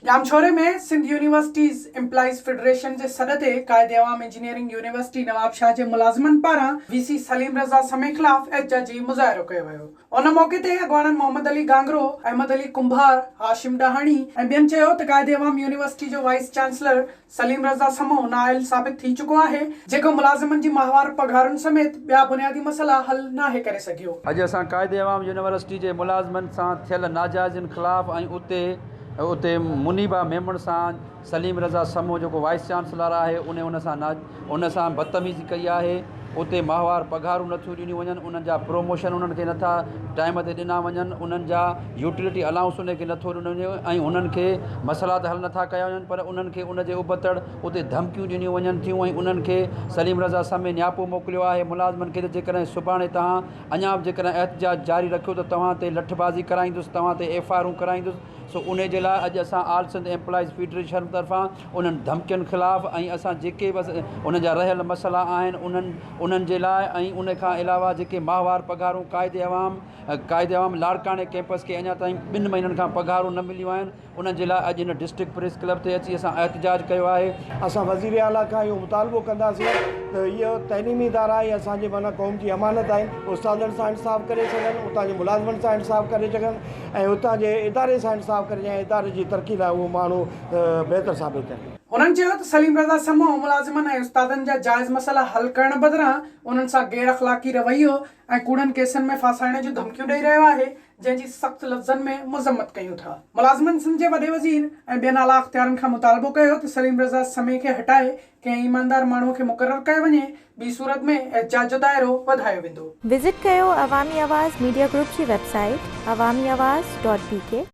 जामछोरे में Sindh universities employees federation जे सॾ ते क़ाइद अवाम इंजीनियरिंग यूनिवर्सिटी नवाबशाह जे मुलाज़िमनि पारां वीसी सलीम रज़ा समे ख़िलाफ़ एहतजाजी मुज़ाहिरो कयो वियो। उन मौक़े ते अॻवाननि मोहम्मद अली गांगरो, अहमद अली कुंभार, हाशिम डहाणी ऐं ॿियनि चयो त क़ाइद अवाम यूनिवर्सिटी जो वाइस चांसलर सलीम रज़ा समो नाअहल साबित थी चुको आहे, जेको मुलाज़िमनि जी माहवार पघारुनि समेत ॿिया बुनियादी मसइला हल नाहे करे सघियो। अॼु असां क़ाइद अवाम यूनिवर्सिटी जे मुलाज़िमनि सां थियल नाजाइज़नि ख़िलाफ़ ऐं उते मुनीबा मेमण सां सलीम रज़ा समो जेको वाइस चांसलर आहे उन सां बदतमीज़ी कई आहे। उते माहवार पघारूं नथियूं ॾिनियूं वञनि, उन्हनि जा प्रोमोशन उन्हनि खे नथा टाइम ते ॾिना वञनि, उन्हनि जा यूटिलिटी अलाउंस उनखे नथो ॾिनो वञे ऐं उन्हनि खे मसइला त हल नथा कया वञनि, पर उन्हनि खे उनजे उबतड़ उते धमकियूं ॾिनियूं वञनि थियूं ऐं उन्हनि खे सलीम रज़ा समे न्यापो मोकिलियो आहे मुलाज़िमनि खे त जेकॾहिं सुभाणे तव्हां अञा बि जेकॾहिं एहतजाज जारी रखियो त तव्हां ते लठबाज़ी कराईंदुसि, तव्हां ते FIR कराईंदुसि। सो उन जे लाइ अॼु असां ऑल सिंध एम्प्लॉइज़ फेडरेशन तरफ़ां उन्हनि धमकियुनि ख़िलाफ़ ऐं असां जेके बि उन जा रहियल मसइला आहिनि उन्हनि जे लाइ ऐं उन खां अलावा जेके माहवार पघारूं क़ाइद अवाम लाड़काने कैंपस खे अञा ताईं 2 महीननि खां पघारूं न मिलियूं आहिनि, उन्हनि जे लाइ अॼु इन डिस्ट्रिक्ट प्रेस क्लब ते अची असां एहतजाज कयो आहे। असां वज़ीर आला खां इहो मुतालबो कंदासीं त इहो तइलीमी इदारा ऐं असांजे माना क़ौम जी अमानत आहिनि, उस्तादनि सां इंसाफ़ करे सघनि, उतां जे मुलाज़िमनि सां इंसाफ़ करे सघनि ऐं उतां जे इदारे सां इंसाफ़ करे ऐं इदारे जी तरक़ी लाइ उहो माण्हू बहितर साबित थियनि। उन्हनि चयो त सलीम रज़ा समो मुलाज़िमनि ऐं उस्तादनि जा जाइज़ मसइला हल करण बदिरां उन्हनि सां गैर अख़लाक़ी रवैयो ऐं कूड़नि केसनि में फासाइण जूं धमकियूं ॾेई रहियो आहे, जंहिंजी सख़्त लफ़्ज़नि में मज़म्मत कयूं था। मुलाज़िमनि सिंध जे वॾे वज़ीर ऐं ॿियनि आला अख़्तियारनि खां मुतालबो कयो त सलीम रज़ा समे खे हटाए कंहिं ईमानदार माण्हूअ खे मुक़ररु कयो वञे, ॿी सूरत में एहतजाज जो दाइरो वधायो वेंदो। विज़िट कयो अवामी आवाज़ मीडिया ग्रुप जी वेबसाइट awamiawaz.pk